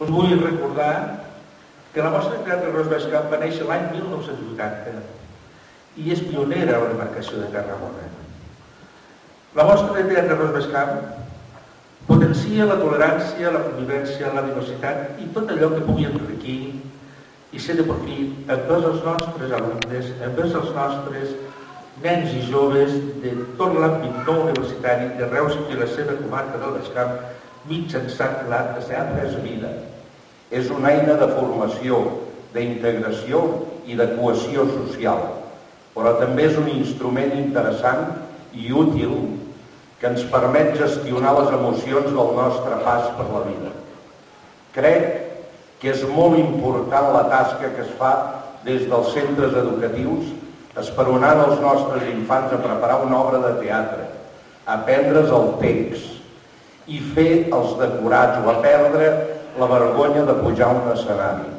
Us vull recordar que la Mostra de Teatre Ros Baix Camp va néixer l'any 1980 i és pionera a la demarcació de Tarragona. La Mostra de Teatre Ros Baix Camp potencia la tolerància, la convivència, la diversitat i tot allò que pugui enriquir i ser de profit envers els nostres alumnes, envers els nostres nens i joves de tot l'àmbit no universitari de Reus i la seva comarca del Baix Camp mitjançant l'art de teatre és vida. És una eina de formació, d'integració i de cohesió social, però també és un instrument interessant i útil que ens permet gestionar les emocions del nostre pas per la vida. Crec que és molt important la tasca que es fa des dels centres educatius esperonant els nostres infants a preparar una obra de teatre, a aprendre's el text i fer els decorats o a perdre la vergonya de pujar a un escenari.